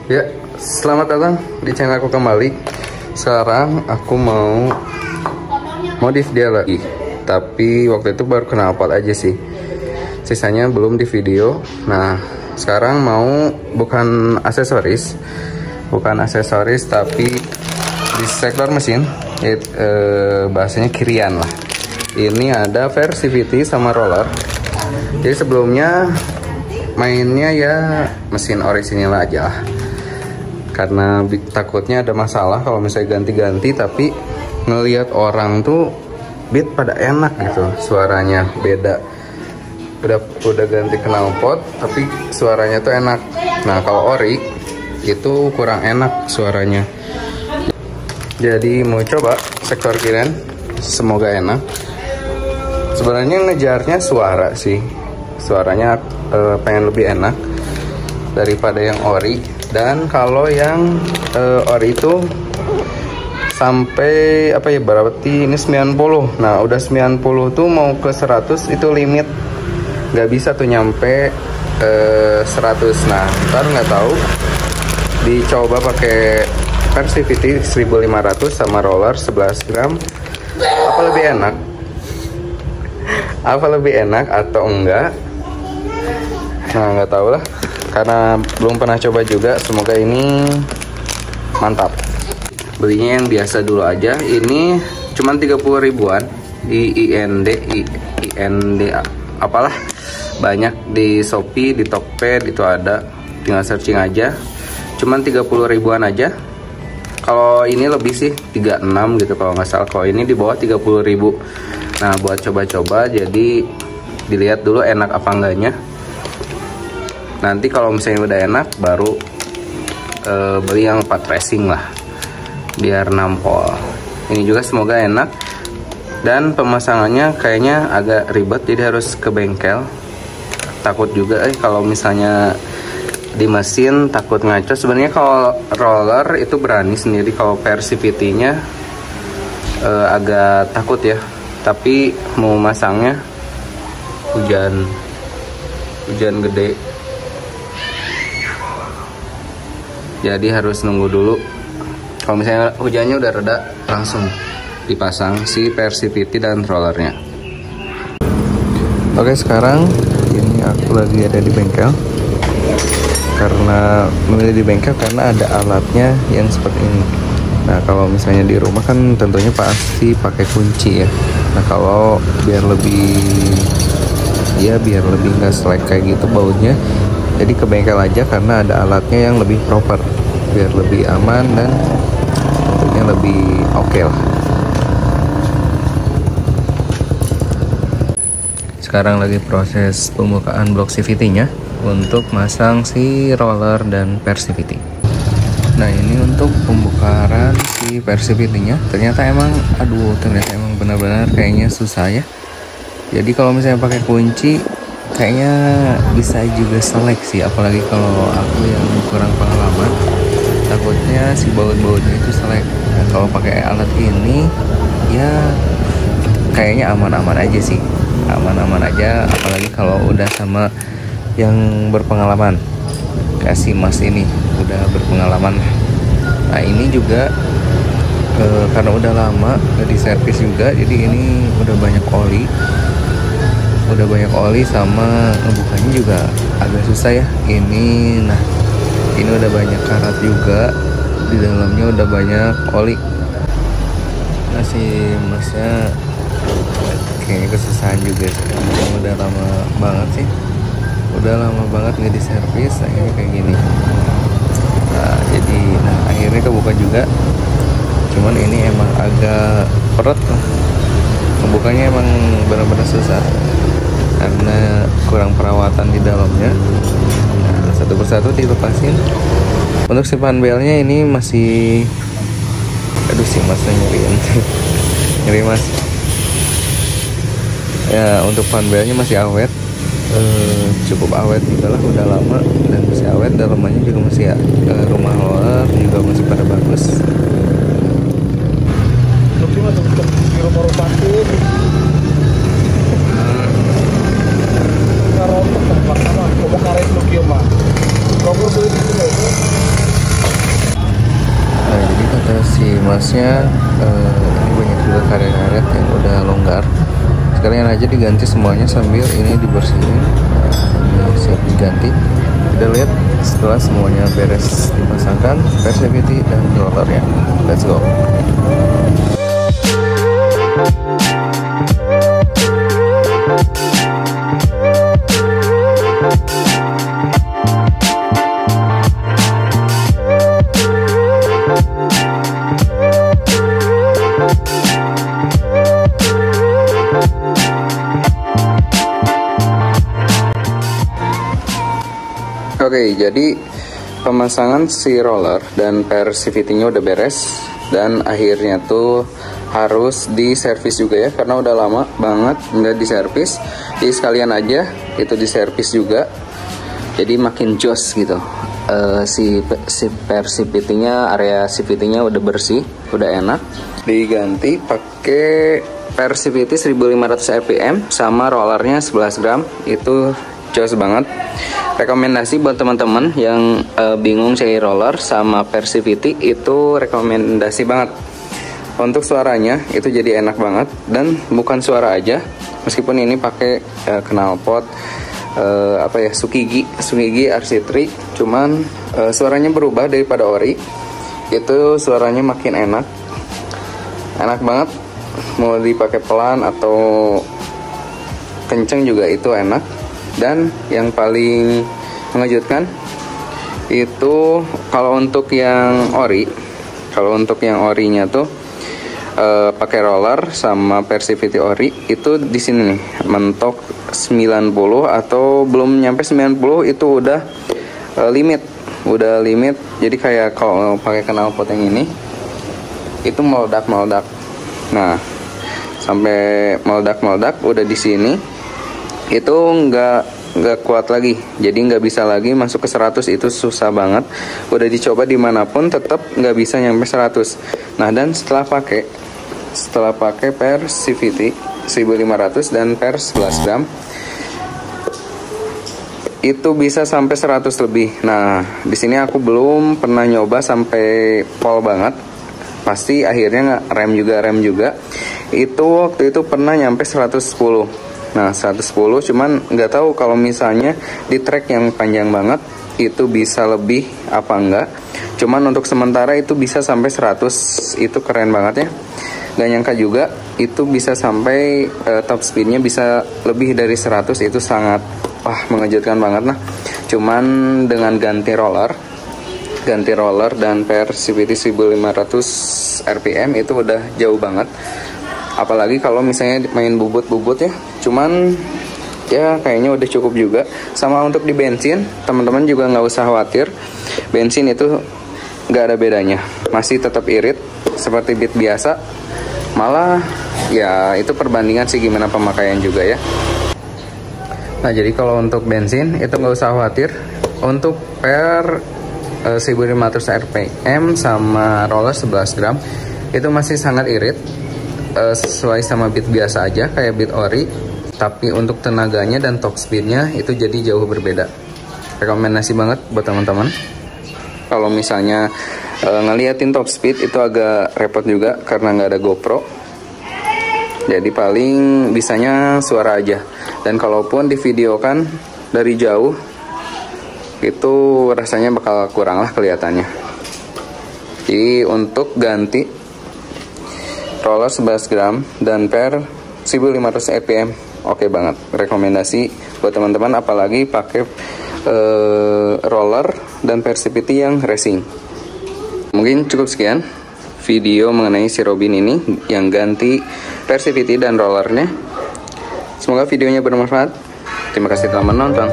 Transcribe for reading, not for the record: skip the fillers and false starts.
Ya, selamat datang di channel aku kembali. Sekarang aku mau modif dia lagi. Tapi waktu itu baru knalpot aja sih. Sisanya belum di video. Nah, sekarang mau bukan aksesoris tapi di sektor mesin. Bahasanya kirian lah. Ini ada versi VT sama roller. Jadi sebelumnya mainnya ya mesin orisinil aja lah. Karena takutnya ada masalah kalau misalnya ganti-ganti, tapi ngelihat orang tuh beat pada enak gitu, suaranya beda. Udah ganti knalpot tapi suaranya tuh enak. Nah, kalau ori itu kurang enak suaranya. Jadi mau coba sektor kirian, semoga enak. Sebenarnya ngejarnya suara sih. Suaranya pengen lebih enak daripada yang ori. Dan kalau yang ori itu sampai berarti ini 90. Nah, udah 90 tuh mau ke 100 itu limit. Nggak bisa tuh nyampe 100. Nah, ntar nggak tahu dicoba pakai versi VT 1500 sama roller 11 gram. Apa lebih enak? Apa lebih enak atau enggak? Nah, nggak tahu lah. Karena belum pernah coba juga, semoga ini mantap. Belinya yang biasa dulu aja. Ini cuman 30 ribuan di IND apalah. Banyak di Shopee, di Tokped itu ada. Tinggal searching aja. Cuman 30 ribuan aja. Kalau ini lebih sih 36 gitu kalau nggak salah. Kalau ini di bawah 30 ribu. Nah, buat coba-coba jadi dilihat dulu enak apa enggaknya. Nanti kalau misalnya udah enak baru beli yang 4 racing lah, biar nampol. Ini juga semoga enak. Dan pemasangannya kayaknya agak ribet, jadi harus ke bengkel. Takut juga kalau misalnya di mesin takut ngaco. Sebenarnya kalau roller itu berani sendiri, kalau versi VT-nya agak takut ya. Tapi mau masangnya hujan gede. Jadi harus nunggu dulu. Kalau misalnya hujannya udah reda, langsung dipasang si versi VT dan rollernya. Oke, sekarang ini aku lagi ada di bengkel. Karena memilih di bengkel karena ada alatnya yang seperti ini. Nah, kalau misalnya di rumah kan tentunya pasti pakai kunci ya. Nah, kalau biar lebih nggak selek kayak gitu baunya, jadi ke bengkel aja karena ada alatnya yang lebih proper, biar lebih aman dan tentunya lebih oke lah. Sekarang lagi proses pembukaan blok CVT-nya untuk masang si roller dan versi VT. Nah, ini untuk pembukaan si versi VT-nya. Ternyata emang benar-benar kayaknya susah ya. Jadi kalau misalnya pakai kunci kayaknya bisa juga seleksi, apalagi kalau aku yang kurang pengalaman, takutnya si baut-bautnya itu selek. Nah, kalau pakai alat ini ya kayaknya aman-aman aja sih, aman-aman aja, apalagi kalau udah sama yang berpengalaman kayak si Mas ini udah berpengalaman. Nah, ini juga karena udah lama gak diservis juga, jadi ini udah banyak oli sama ngebukanya juga agak susah ya. Ini udah banyak karat juga, di dalamnya udah banyak oli. Nah, si Masnya kayaknya kesusahan juga sih. Udah lama banget nggak diservis, akhirnya kayak gini. Nah, akhirnya kebuka juga. Cuman ini emang agak peret lah. Kebukanya emang benar-benar susah karena kurang perawatan di dalamnya. Nah, satu persatu dilepasin. Untuk si panbelnya ini masih, aduh si Masnya nyeriin nyeri Mas ya. Untuk panbelnya masih awet, cukup awet juga lah, udah lama dan masih awet. Dalamannya juga masih rumah roller juga masih pada bagus. Kalau beresnya ini banyak juga karet-karet yang udah longgar. Sekalian aja diganti semuanya sambil ini dibersihin. Ini siap diganti. Kita lihat setelah semuanya beres dipasangkan Persivity dan rollernya. Let's go. Oke, jadi pemasangan si roller dan Persivity-nya udah beres, dan akhirnya tuh harus diservis juga ya, karena udah lama banget nggak diservis. Jadi sekalian aja itu diservis juga, jadi makin jos gitu. Si Persivity-nya, area CVT-nya udah bersih, udah enak. Diganti pakai Persivity 1500 rpm sama rollernya 11 gram, itu jos banget. Rekomendasi buat teman-teman yang bingung cari roller sama Persivity, itu rekomendasi banget. Untuk suaranya itu jadi enak banget, dan bukan suara aja, meskipun ini pakai knalpot Sukigi RC3, cuman suaranya berubah daripada ori. Itu suaranya makin enak banget, mau dipakai pelan atau kenceng juga itu enak. Dan yang paling mengejutkan itu kalau untuk yang orinya tuh pakai roller sama Persivity ori, itu di sini nih mentok 90 atau belum nyampe 90 itu udah limit. Jadi kayak kalau pakai knalpot yang ini itu meledak. Nah, sampai meledak udah di sini itu nggak kuat lagi, jadi nggak bisa lagi masuk ke 100. Itu susah banget, udah dicoba dimanapun tetap nggak bisa nyampe 100. Nah, dan setelah pakai Persivity 1500 dan Pers 11 gram itu bisa sampai 100 lebih. Nah, di sini aku belum pernah nyoba sampai pol banget, pasti akhirnya rem juga. Itu waktu itu pernah nyampe 110. Nah, 110, cuman nggak tahu kalau misalnya di track yang panjang banget itu bisa lebih apa enggak. Cuman untuk sementara itu bisa sampai 100, itu keren banget ya. Gak nyangka juga itu bisa sampai top speednya bisa lebih dari 100, itu sangat mengejutkan banget. Nah, cuman dengan ganti roller dan Persivity 1500 rpm itu udah jauh banget. Apalagi kalau misalnya main bubut ya, cuman ya kayaknya udah cukup juga. Sama untuk di bensin, teman-teman juga nggak usah khawatir, bensin itu nggak ada bedanya, masih tetap irit seperti Beat biasa. Malah ya itu perbandingan sih gimana pemakaian juga ya. Nah, jadi kalau untuk bensin itu nggak usah khawatir. Untuk per 1500 rpm sama roller 11 gram itu masih sangat irit, sesuai sama Beat biasa aja kayak Beat ori, tapi untuk tenaganya dan top speednya itu jadi jauh berbeda. Rekomendasi banget buat teman-teman. Kalau misalnya ngeliatin top speed itu agak repot juga karena nggak ada GoPro, jadi paling bisanya suara aja. Dan kalaupun divideokan dari jauh itu rasanya bakal kurang lah kelihatannya. Jadi untuk ganti roller 11 gram dan per 1500 rpm oke banget, rekomendasi buat teman-teman, apalagi pakai roller dan Persivity yang racing. Mungkin cukup sekian video mengenai si Robin ini yang ganti Persivity dan rollernya. Semoga videonya bermanfaat. Terima kasih telah menonton.